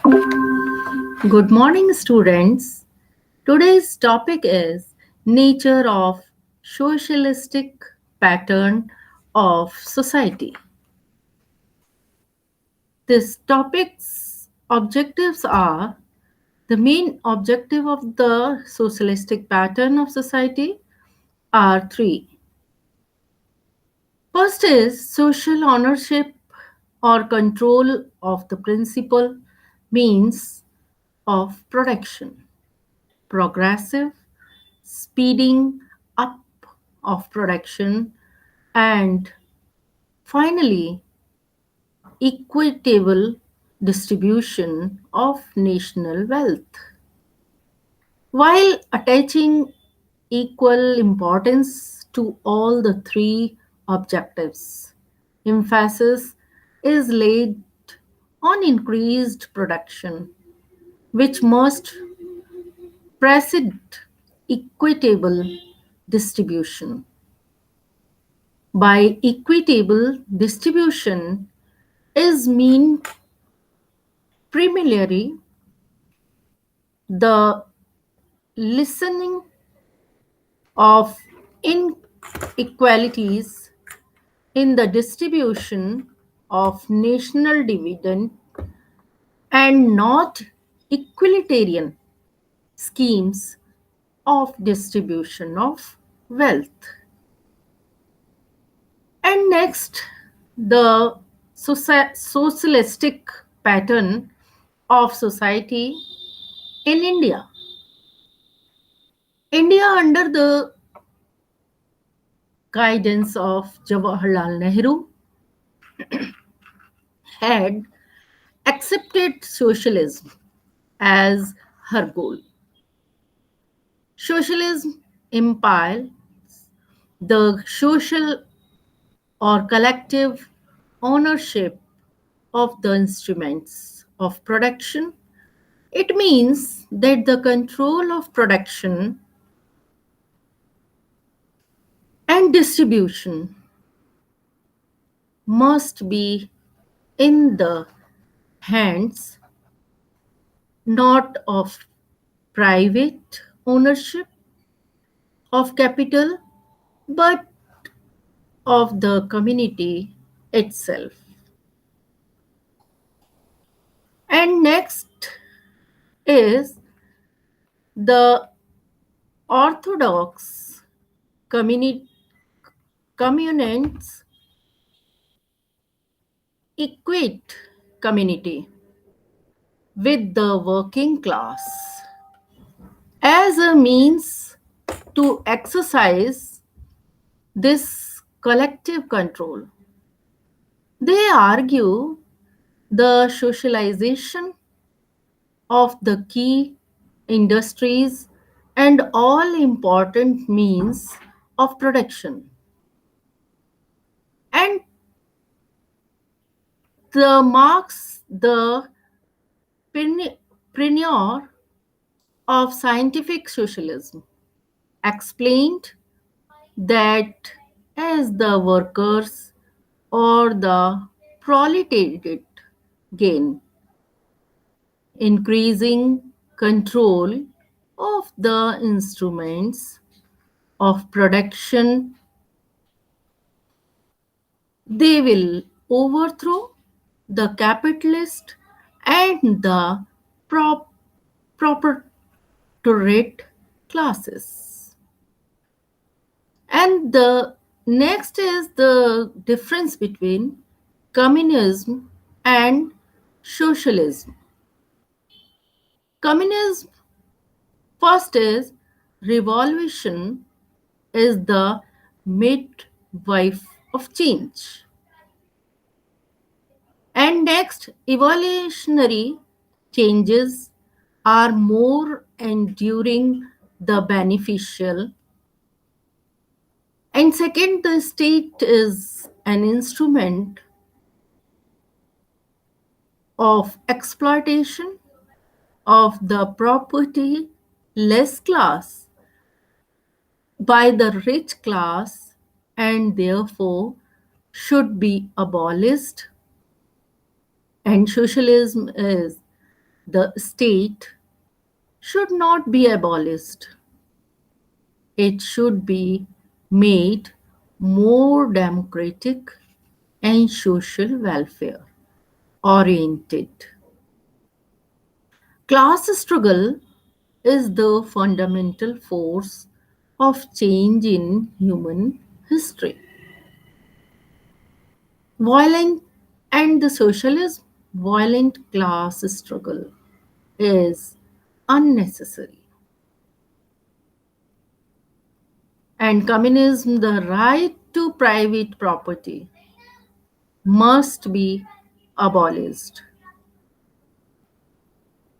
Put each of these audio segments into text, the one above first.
Good morning, students. Today's topic is nature of socialistic pattern of society. This topic's objectives are the main objective of the socialistic pattern of society are three. First is social ownership or control of the principal means of production. Progressive speeding up of production, and finally, equitable distribution of national wealth. While attaching equal importance to all the three objectives, emphasis is laid on increased production, which must precede equitable distribution. By equitable distribution is mean primarily the lessening of inequalities in the distribution of national dividend and not equalitarian schemes of distribution of wealth. And next, the socialistic pattern of society in India. India, under the guidance of Jawaharlal Nehru, had accepted socialism as her goal. Socialism implies the social or collective ownership of the instruments of production. It means that the control of production and distribution must be in the hands not of private ownership of capital but of the community itself. And next is the orthodox communists equate community with the working class as a means to exercise this collective control. They argue the socialization of the key industries and all important means of production, and the marks the pioneer of scientific socialism explained that as the workers or the proletariat gain increasing control of the instruments of production, they will overthrow the capitalist and the prop- proletariat classes. And the next is the difference between communism and socialism. Communism, first is revolution, is the midwife of change. And next, evolutionary changes are more enduring, the beneficial. And second, the state is an instrument of exploitation of the property less class by the rich class and therefore should be abolished. And socialism is The state should not be abolished, it should be made more democratic and social welfare oriented. Class struggle is the fundamental force of change in human history. Violent and the socialism, violent class struggle is unnecessary. And communism, the right to private property, must be abolished.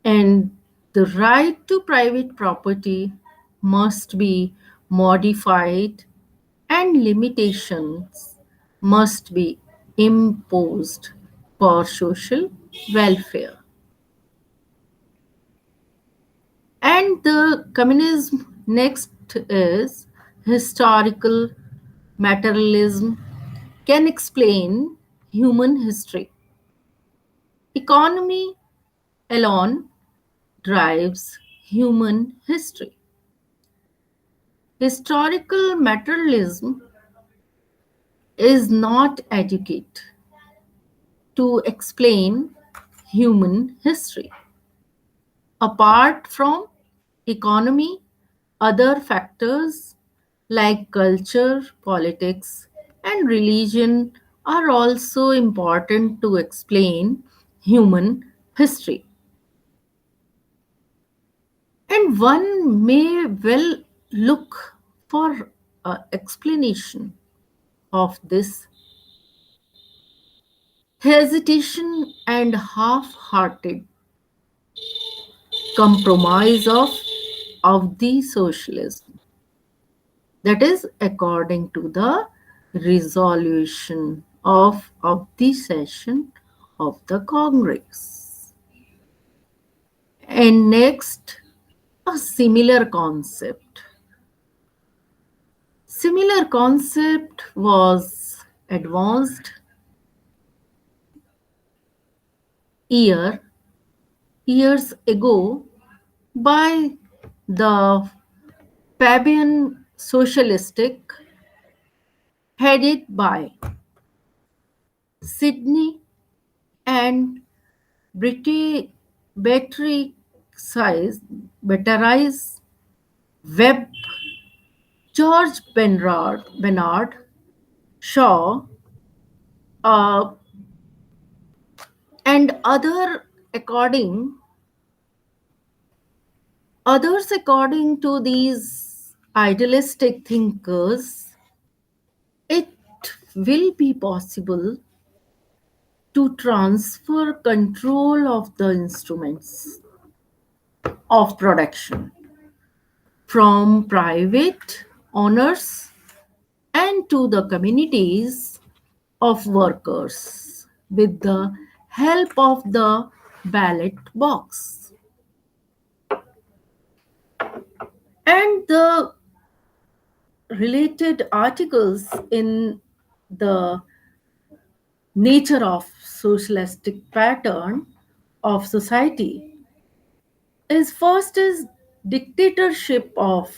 And the right to private property must be modified and limitations must be imposed for social welfare. And the communism next is historical materialism can explain human history. Economy alone drives human history. Historical materialism is not adequate to explain human history. Apart from economy, other factors like culture, politics, and religion are also important to explain human history. And one may well look for an explanation of this hesitation and half hearted compromise of the socialism. That is, according to the resolution of the session of the Congress. And next, a similar concept. Similar concept was advanced year years ago by the Fabian Socialistic headed by Sydney and British battery size batteries Webb, George Bernard Shaw, uh, and others according to these idealistic thinkers, it will be possible to transfer control of the instruments of production from private owners and to the communities of workers with the help of the ballot box. And the related articles in the nature of socialistic pattern of society is first is dictatorship of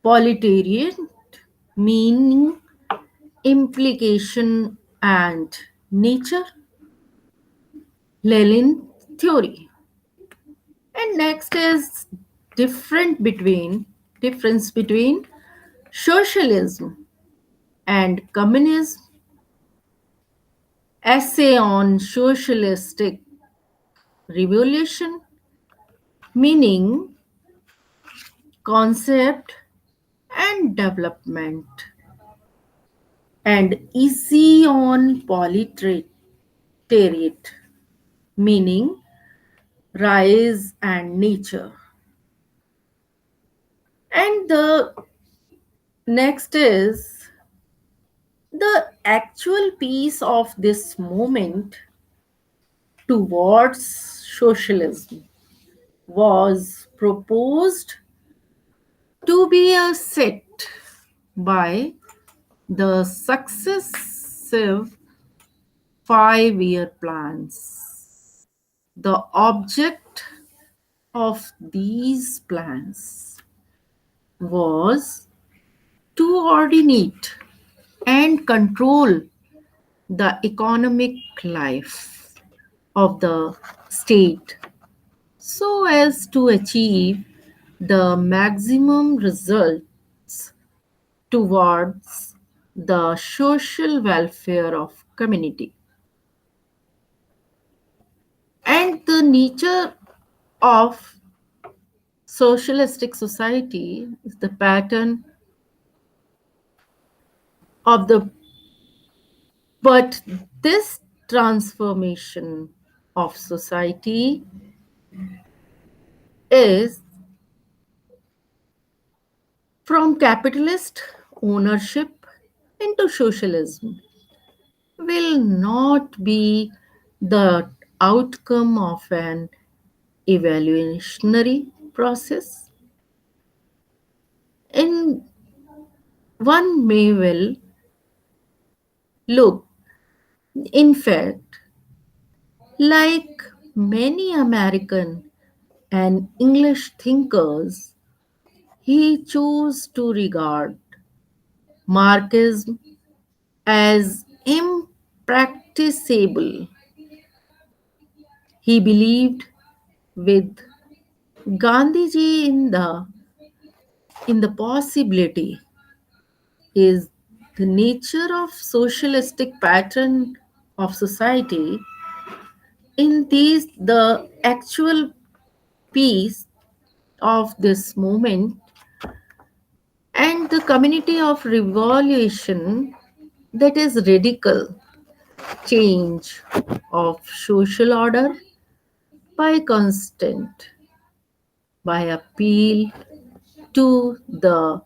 proletariat, meaning implication and nature, Lenin theory. And next is difference between socialism and communism, essay on socialistic revolution, meaning, concept, and development, and easy on proletariat, meaning rise and nature. And the next is the actual piece of this movement towards socialism was proposed to be a set by the successive 5-year plans. The object of these plans was to coordinate and control the economic life of the state so as to achieve the maximum results towards the social welfare of community. And the nature of socialistic society is the pattern of the, but this transformation of society is from capitalist ownership into socialism will not be the outcome of an evolutionary process. In one may well look, in fact, like many American and English thinkers, he chose to regard Marxism as impracticable. He believed with Gandhiji in the possibility is the nature of socialistic pattern of society in these the actual piece of this movement and the community of revolution that is radical change of social order by constant by appeal to the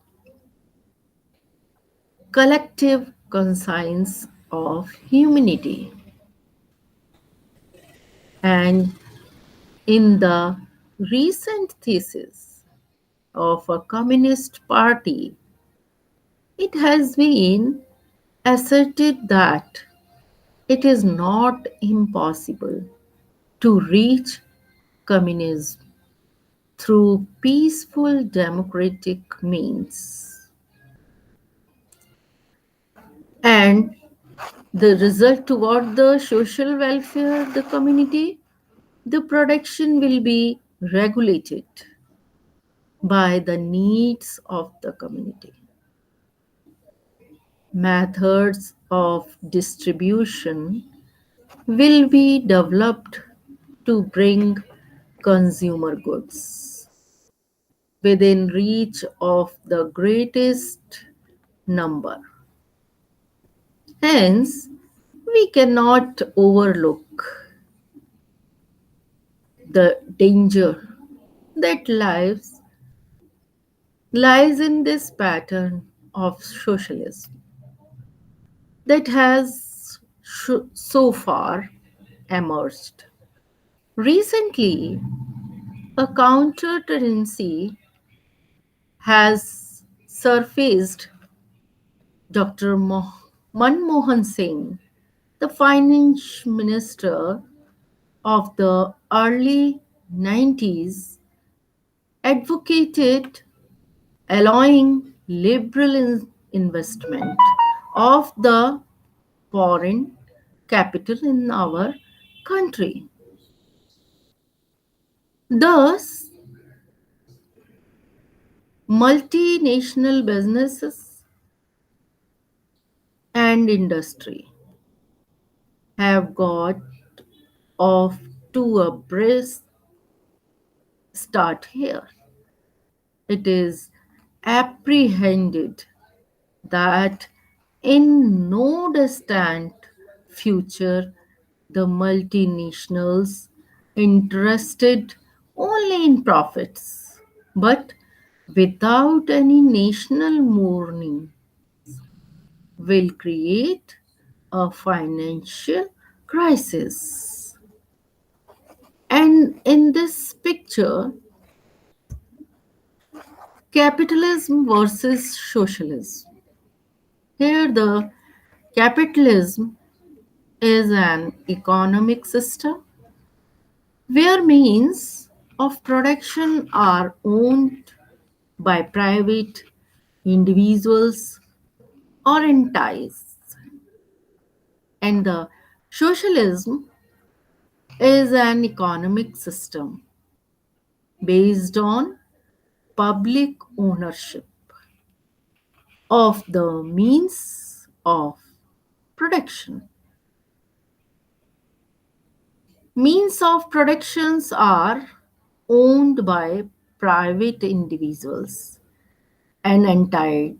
collective conscience of humanity. And in the recent thesis of a communist party, it has been asserted that it is not impossible to reach communism through peaceful democratic means. And the result toward the social welfare of the community, the production will be regulated by the needs of the community. Methods of distribution will be developed to bring consumer goods within reach of the greatest number. Hence, we cannot overlook the danger that lies in this pattern of socialism that has so far emerged. Recently, a counter tendency has surfaced. Dr. Manmohan Singh, the finance minister of the early 90s, advocated allowing liberal investment of the foreign capital in our country. Thus, multinational businesses and industry have got off to a brisk start here. It is apprehended that in no distant future, the multinationals interested only in profits, but without any national mourning, will create a financial crisis. And in this picture, capitalism versus socialism. Here, the capitalism is an economic system where means of production are owned by private individuals or entities, and the socialism is an economic system based on public ownership of the means of production. Means of productions are owned by private individuals and entities,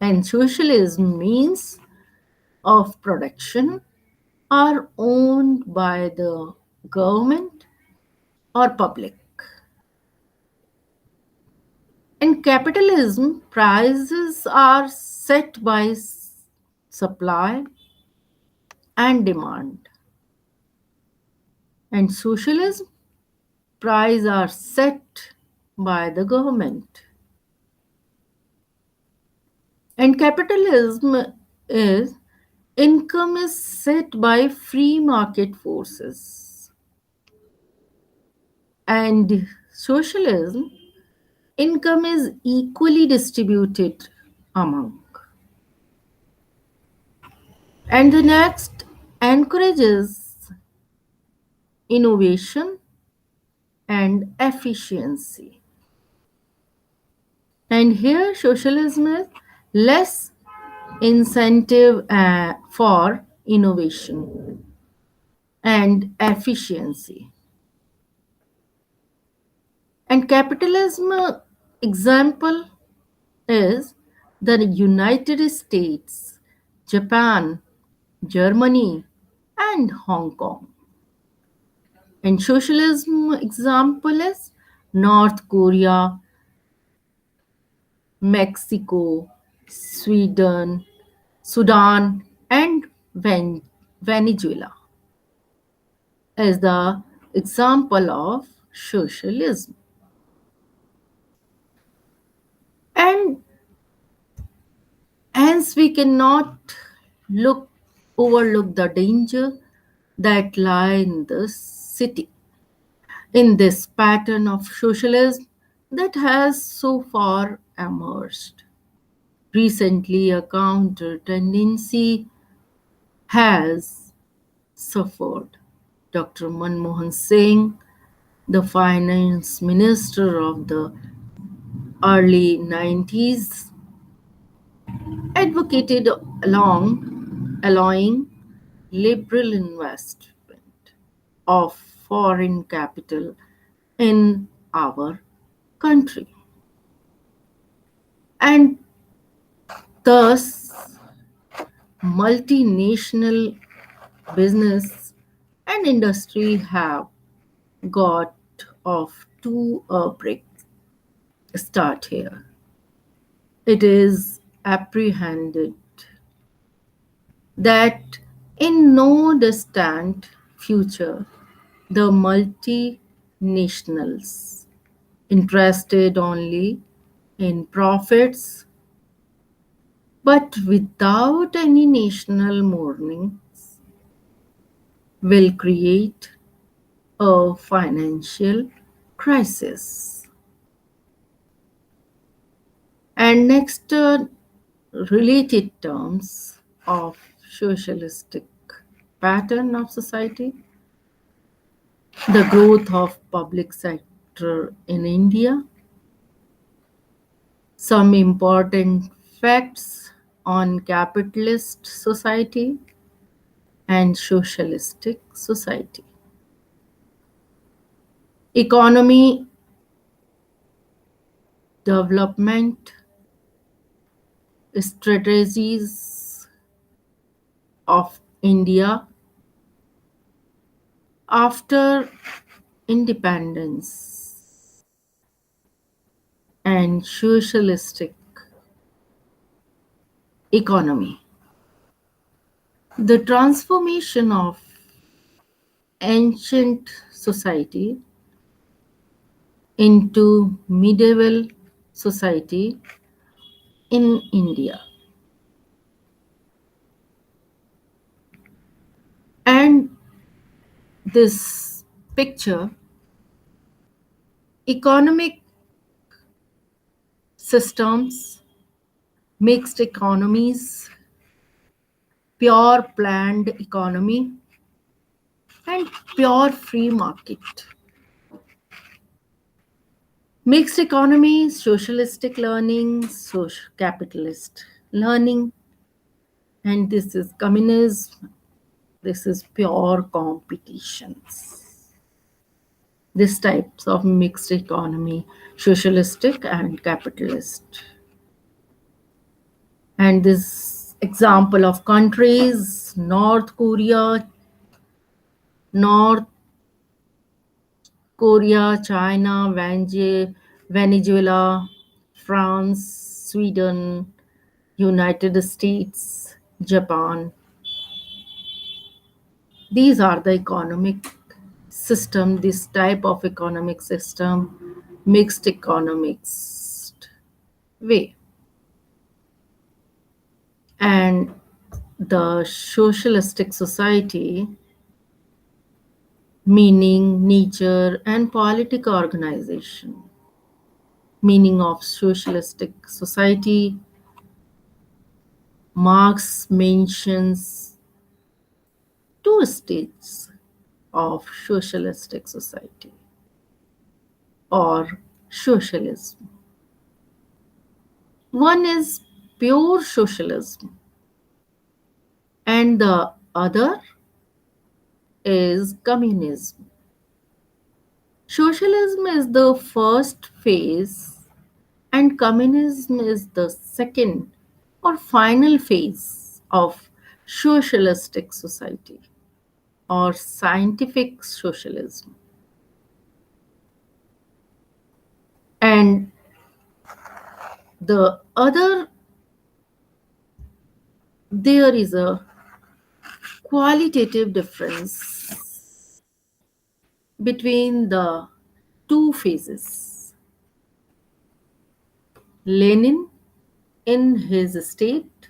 and socialism means of production are owned by the government or public. In capitalism, prices are set by supply and demand. And socialism, prices are set by the government. And capitalism is income is set by free market forces. And socialism, income is equally distributed among. And the next encourages innovation and efficiency. And here, socialism is less incentive for innovation and efficiency. And capitalism example is the United States, Japan, Germany, and Hong Kong. And socialism example is North Korea, Mexico, Sweden, Sudan, and Venezuela as the example of socialism. And hence we cannot look overlook the danger that lie in the city in this pattern of socialism that has so far emerged. Recently, a counter tendency has suffered. Dr. Manmohan Singh, the finance minister of the early 90s, advocated allowing liberal investment of foreign capital in our country. And thus, multinational business and industry have got off to a break start here. It is apprehended that in no distant future, the multinationals interested only in profits but without any national mourning will create a financial crisis. And next, related terms of socialistic pattern of society, the growth of public sector in India, some important facts on capitalist society and socialistic society. Economy development strategies of India after independence and socialistic economy. The transformation of ancient society into medieval society in India. And this picture economic systems, mixed economies, pure planned economy, and pure free market. Mixed economy, socialistic learning, social capitalist learning, and this is communism. This is pure competitions. This types of mixed economy, socialistic and capitalist. And this example of countries, North Korea, China, Venezuela, France, Sweden, United States, Japan. These are the economic system, this type of economic system, mixed economics way. And the socialistic society, meaning, nature, and political organization. Meaning of socialistic society, Marx mentions two states of socialistic society or socialism. One is pure socialism, and the other is communism. Socialism is the first phase, and communism is the second or final phase of socialistic society or scientific socialism. And the other, there is a qualitative difference between the two phases. Lenin, in his state,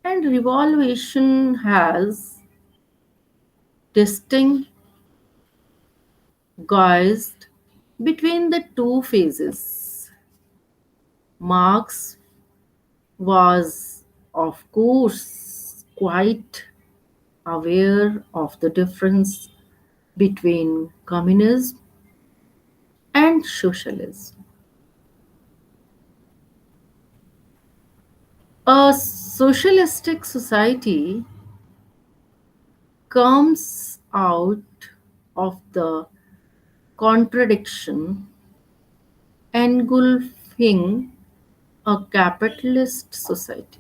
and revolution has distinguished between the two phases. Marx was, of course, quite aware of the difference between communism and socialism. A socialistic society comes out of the contradiction engulfing a capitalist society.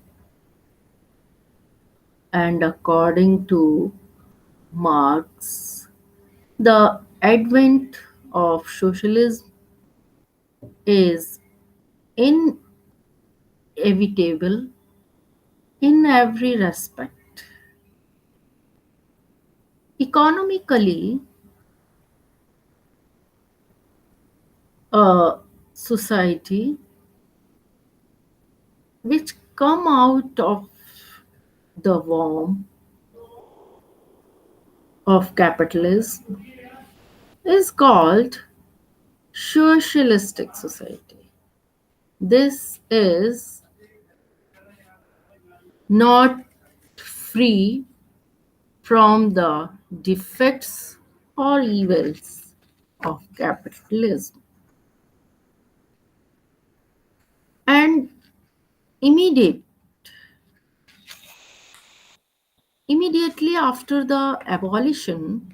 And according to Marx, the advent of socialism is inevitable in every respect. Economically, a society which come out of the womb of capitalism is called socialistic society. This is not free from the defects or evils of capitalism. And immediate, immediately after the abolition,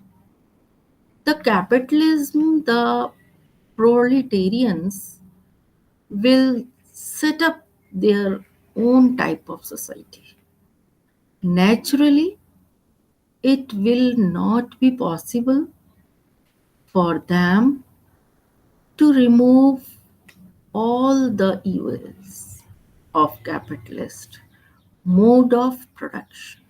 the capitalism, the proletarians will set up their own type of society. Naturally, it will not be possible for them to remove all the evils of capitalist mode of production.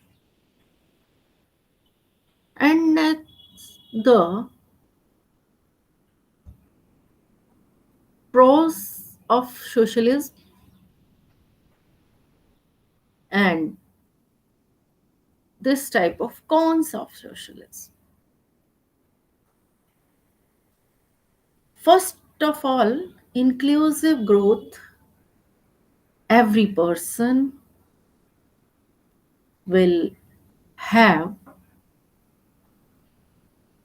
And that's the pros of socialism and this type of cons of socialism. First of all, inclusive growth. Every person will have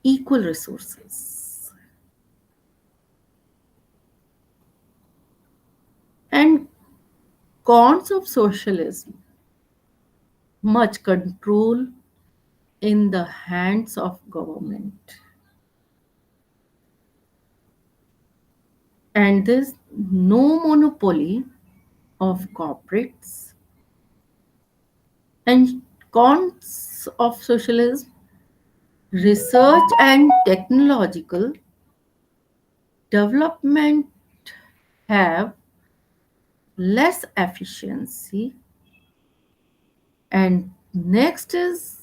equal resources. And cons of socialism, much control in the hands of government. And there's no monopoly of corporates. And cons of socialism, research and technological development have less efficiency. And next is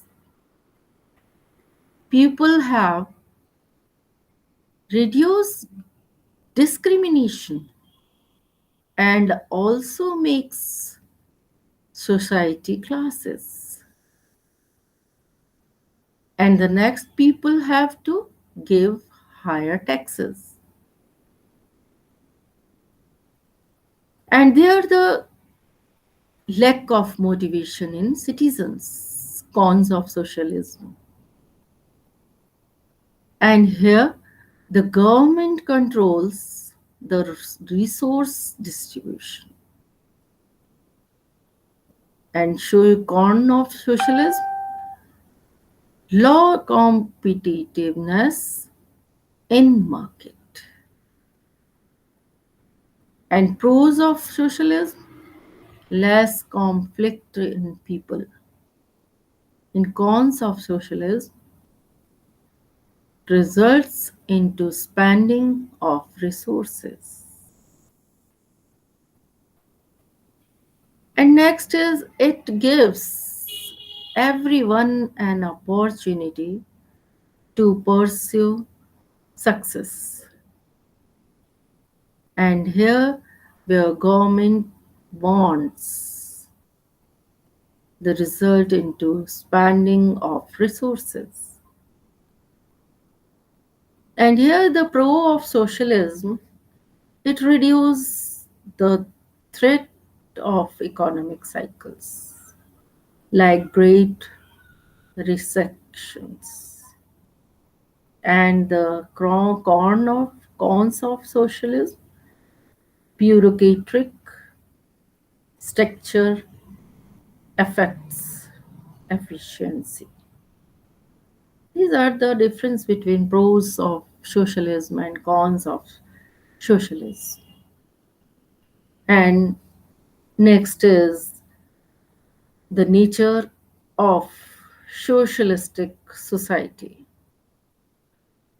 people have reduced discrimination and also makes society classes. And the next people have to give higher taxes. And there the lack of motivation in citizens, cons of socialism. And here the government controls the resource distribution. And show you con of socialism, low competitiveness in market. And pros of socialism, less conflict in people. In cons of socialism, results into spending of resources. And next is it gives everyone an opportunity to pursue success. And here where government wants the result into spending of resources. And here the pro of socialism, it reduces the threat of economic cycles like great recessions. And the cons of socialism, bureaucratic structure affects efficiency. These are the difference between pros of socialism and cons of socialism. And next is the nature of socialistic society.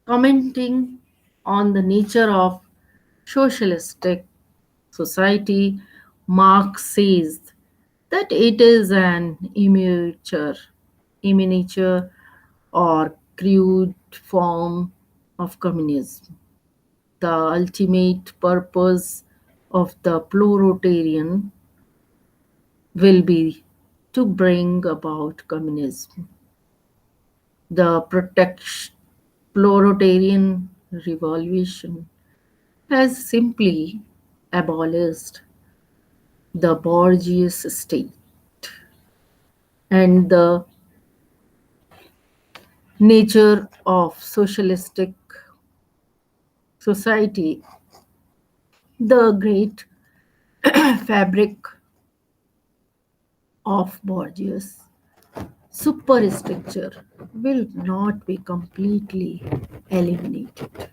Commenting on the nature of socialistic society, Marx says that it is an immature or crude form of communism. The ultimate purpose of the proletarian will be to bring about communism. The proletarian revolution has simply abolished the bourgeois state and the nature of socialistic society, the great fabric of bourgeois superstructure will not be completely eliminated.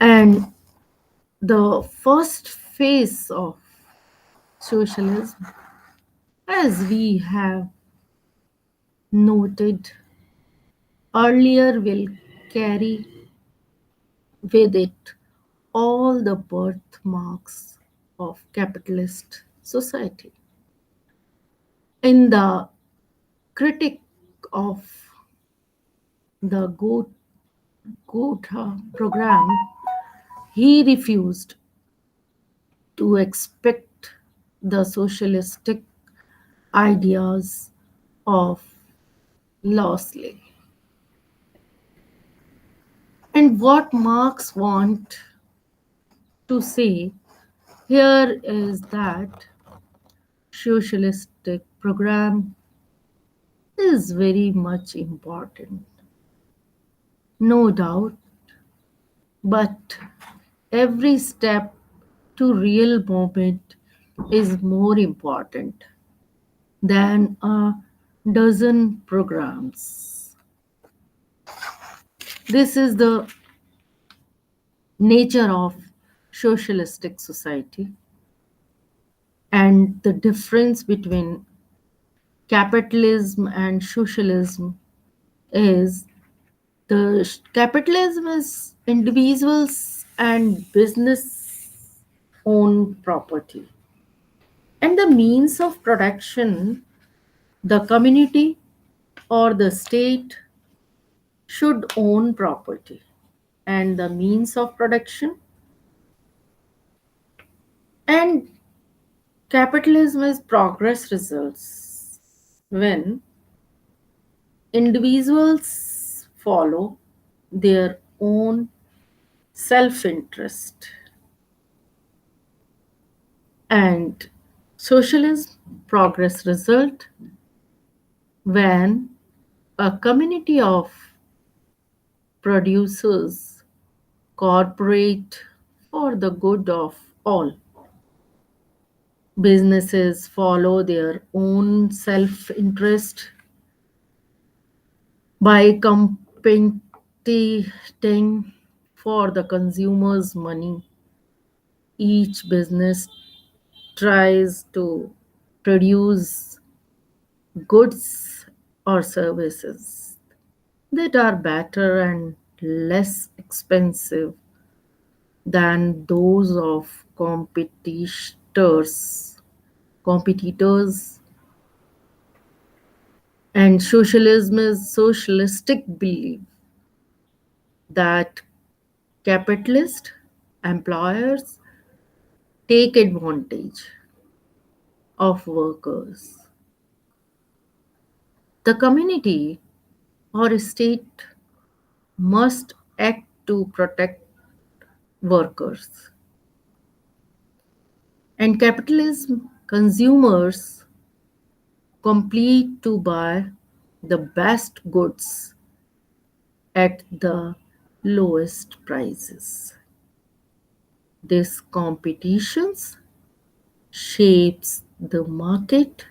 And the first phase of socialism, as we have noted earlier, will carry with it all the birthmarks of capitalist society. In the critic of the Gotha program, he refused to expect the socialistic ideas of Lawsley. And what Marx want to say here is that socialistic program is very much important, no doubt, but every step to real movement is more important than a dozen programs. This is the nature of socialistic society, and the difference between capitalism and socialism is capitalism is individuals and business own property, and the means of production, the community or the state should own property, and the means of production. And capitalism is progress results when individuals follow their own self interest, and socialism progress result when a community of producers cooperate for the good of all. Businesses follow their own self interest by competing for the consumer's money. Each business tries to produce goods or services that are better and less expensive than those of competitors. And socialism is socialistic belief that capitalist employers take advantage of workers. The community or state must act to protect workers. And capitalism consumers compete to buy the best goods at the lowest prices. This competitions shapes the market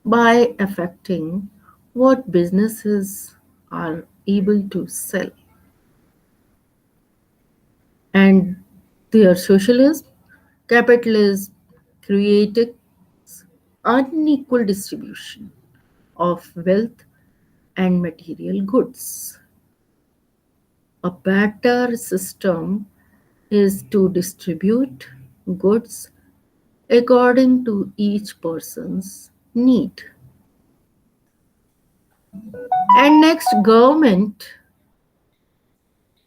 by affecting what businesses are able to sell. And their socialism, capitalism created unequal distribution of wealth and material goods. A better system is to distribute goods according to each person's need. And next, government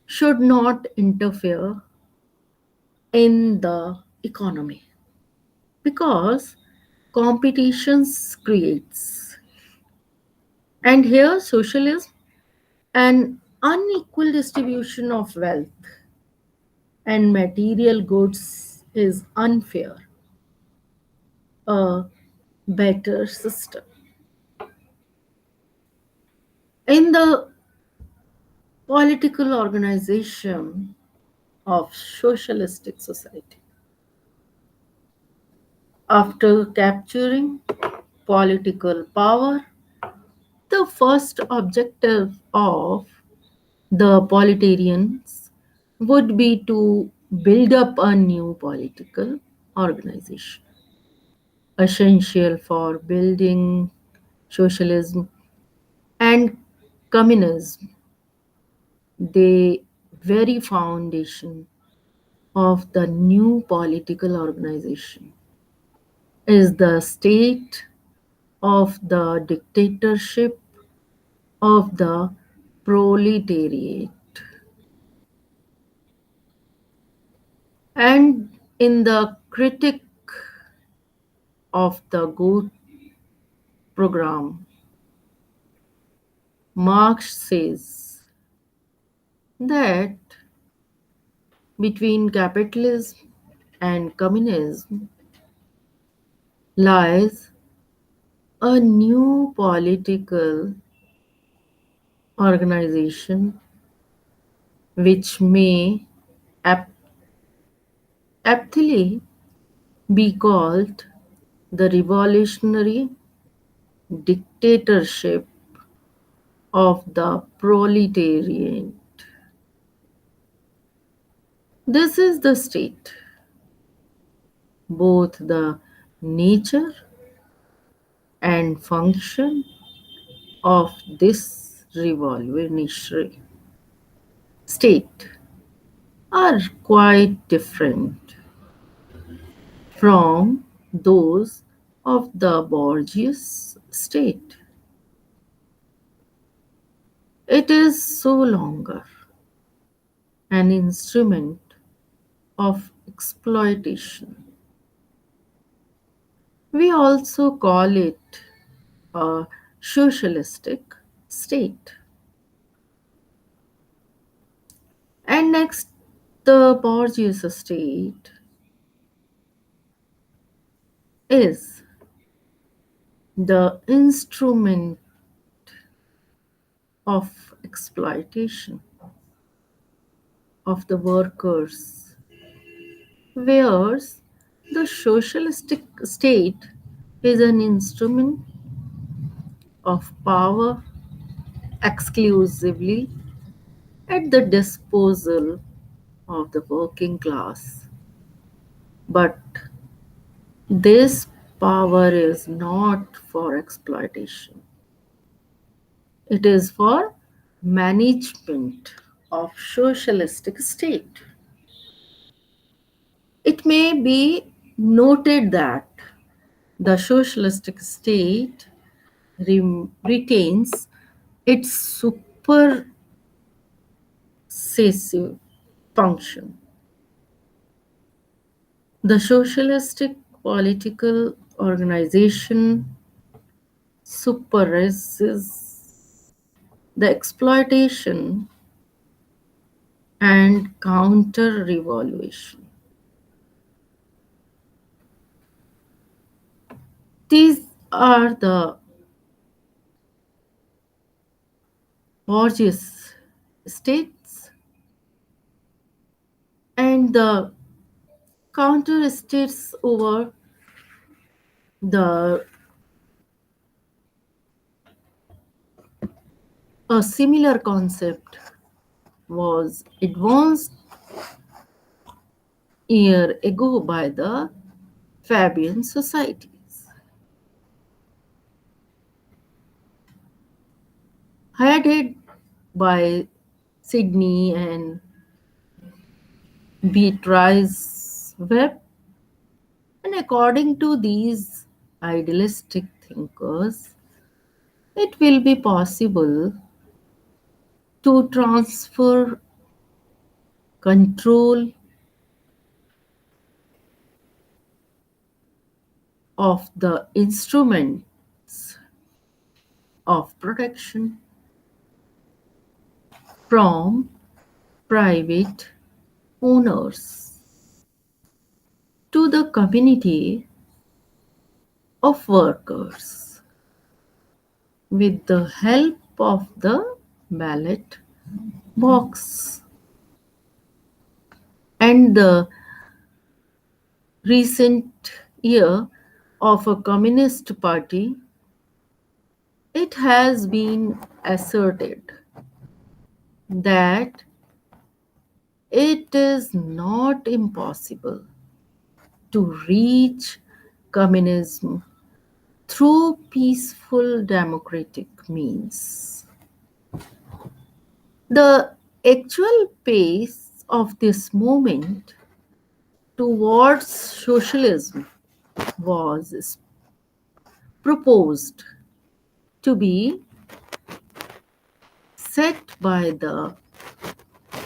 should not interfere in the economy because competitions creates. And here socialism, an unequal distribution of wealth and material goods is unfair. A better system. In the political organization of socialistic society, after capturing political power, the first objective of the politarians would be to build up a new political organization, essential for building socialism and communism. The very foundation of the new political organization is the state of the dictatorship of the proletariat. And in the critic of the good program, Marx says that between capitalism and communism lies a new political organization which may ap- aptly be called the revolutionary dictatorship of the proletariat. This is the state, both the nature and function of this revolutionary state are quite different from those of the bourgeois state. It is so longer an instrument of exploitation. We also call it a socialistic state. And next, the bourgeois state is the instrument of exploitation of the workers, whereas the socialistic state is an instrument of power exclusively at the disposal of the working class. But this power is not for exploitation, it is for management of socialistic state. It may be noted that the socialistic state retains its supersessive function. The socialistic political organization supervises the exploitation and counter revolution. These are the bourgeois states and the counter states over the a similar concept was advanced year ago by the Fabian societies, headed by Sydney and Beatrice Webb. And according to these idealistic thinkers, it will be possible to transfer control of the instruments of production from private owners to the community of workers with the help of the ballot box. And the recent year of a communist party, it has been asserted that it is not impossible to reach communism through peaceful democratic means. The actual pace of this movement towards socialism was proposed to be set by the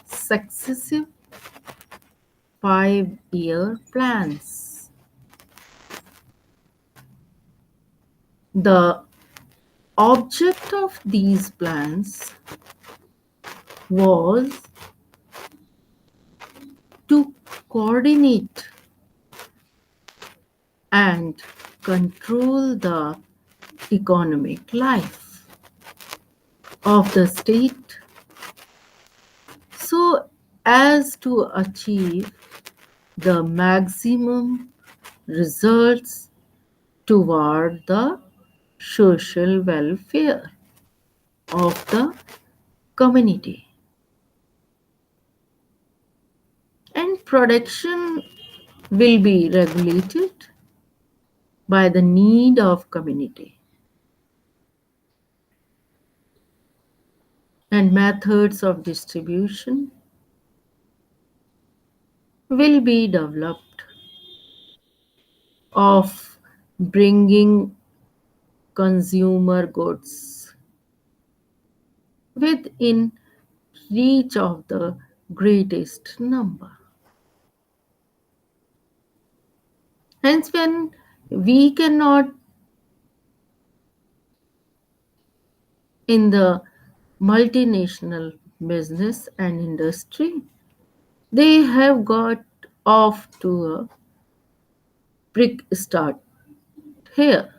successive 5-year plans. The object of these plans was to coordinate and control the economic life of the state so as to achieve the maximum results toward the social welfare of the community. And production will be regulated by the need of community, and methods of distribution will be developed of bringing consumer goods within reach of the greatest number. Hence, when we cannot in the multinational business and industry, they have got off to a brick start here.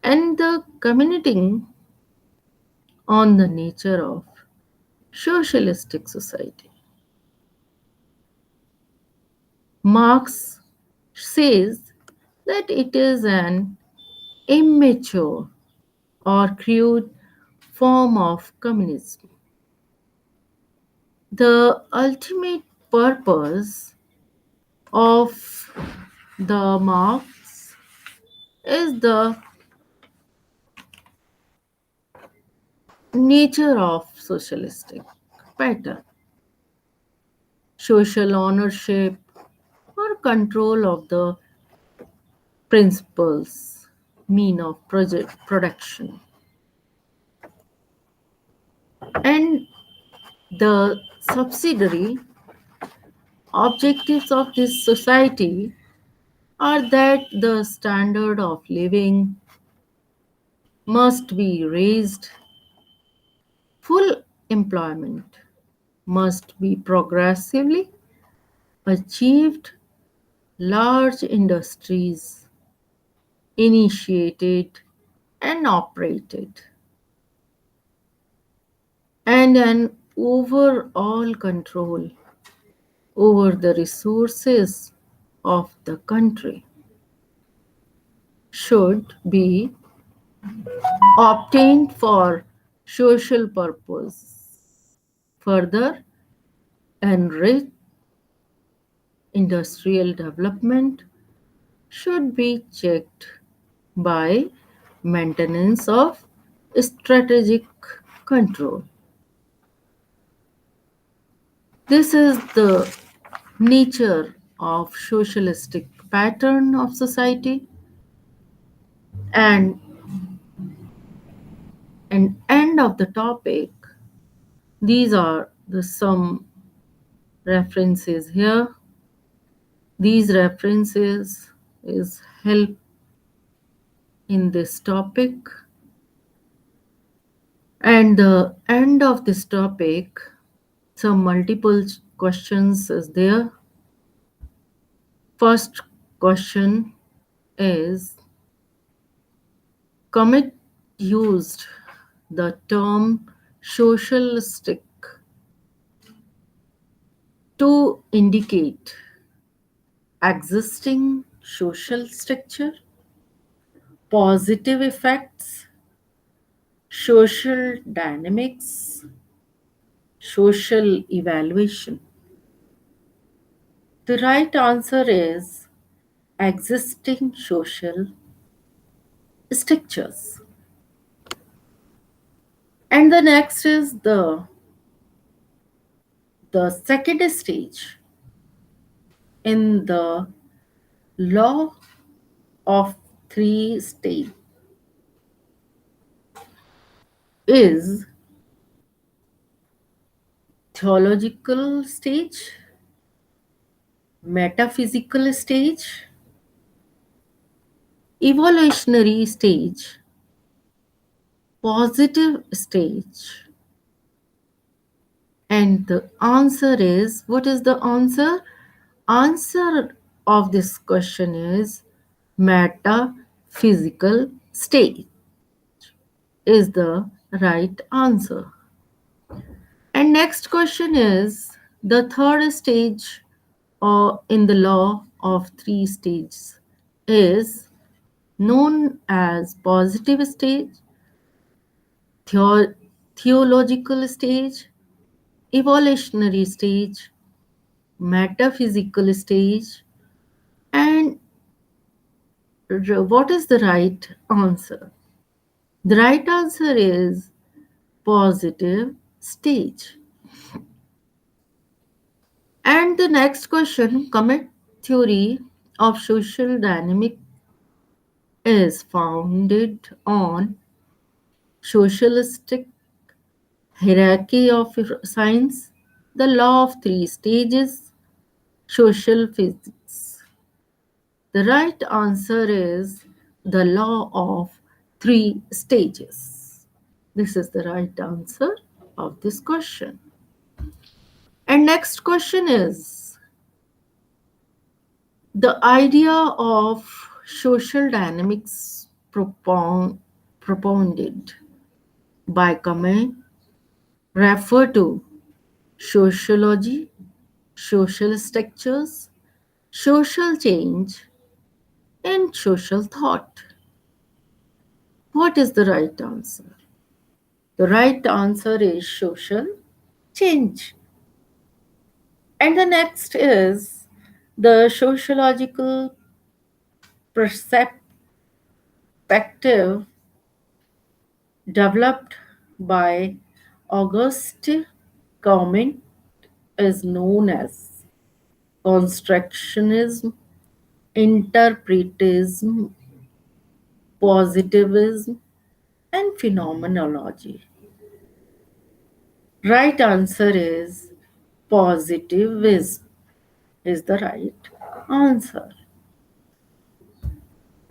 And the commenting on the nature of socialistic society. Marx says that it is an immature or crude form of communism. The ultimate purpose of the Marx is the nature of socialistic pattern, social ownership or control of the principles, mean of project production. And the subsidiary objectives of this society are that the standard of living must be raised, full employment must be progressively achieved, large industries initiated and operated, and an overall control over the resources of the country should be obtained for social purpose. Further, enriched industrial development should be checked by maintenance of strategic control. This is the nature of socialistic pattern of society, and an end of the topic. These are the some references here. These references is help in this topic, and the end of this topic some multiple questions is there. First question is, Commit used the term socialistic to indicate existing social structure, positive effects, social dynamics, social evaluation. The right answer is existing social structures. And the next is the second stage in the law of three states is theological stage, metaphysical stage, evolutionary stage, positive stage, And the answer is, what is the answer? Answer of this question is metaphysical state is the right answer. And next question is the third stage or in the law of three stages is known as positive stage, theo- theological stage, evolutionary stage, metaphysical stage, and what is the right answer? The right answer is positive stage. And the next question, commit theory of social dynamic is founded on socialistic hierarchy of science, the law of three stages, social physics. The right answer is the law of three stages. This is the right answer of this question. And next question is the idea of social dynamics propounded by Camus refer to sociology, social structures, social change, and social thought. What is the right answer? The right answer is social change. And the next is the sociological perspective developed by Auguste Comte is known as constructionism, interpretism, positivism, and phenomenology. Right answer is positivism is the right answer.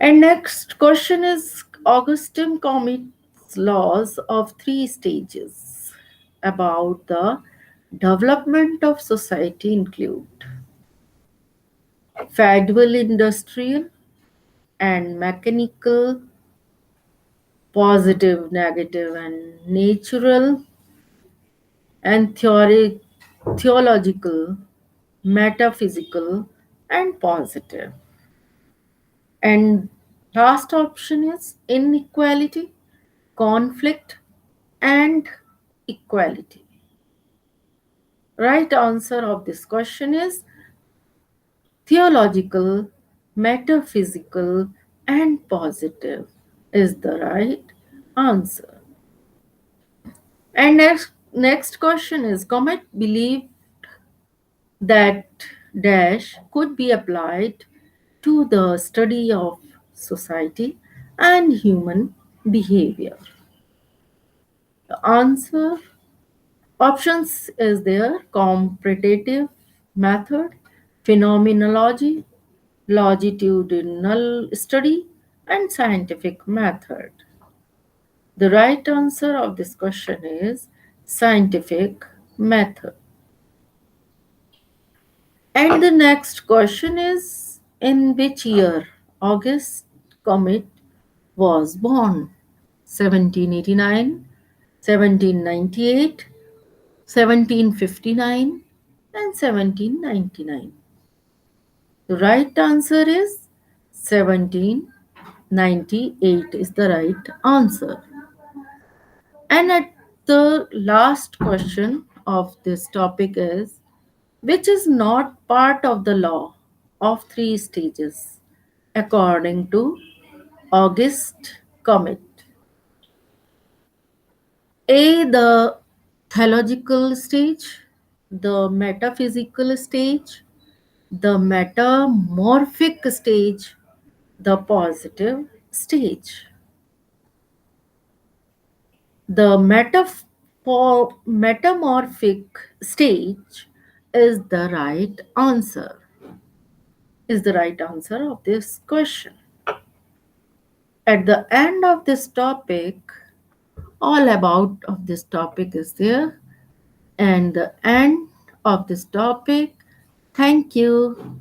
And next question is Augustine Comte's laws of three stages about the development of society include feudal, industrial, and mechanical, positive, negative, and natural, and theological, metaphysical, and positive. And last option is inequality, conflict, and equality. Right answer of this question is theological, metaphysical, and positive is the right answer. And next question is Comet believe that dash could be applied to the study of society and human behavior. The answer options is there comparative method, phenomenology, longitudinal study, and scientific method. The right answer of this question is scientific method. And the next question is in which year August Comet was born? 1789, 1798, 1759, and 1799. The right answer is 1798 is the right answer. And at the last question of this topic is which is not part of the law of three stages according to Auguste Comte. A. The theological stage, the metaphysical stage, the metamorphic stage, the positive stage. The metamorphic stage is the right answer. Is the right answer of this question. At the end of this topic, all about of this topic is there. And the end of this topic. Thank you.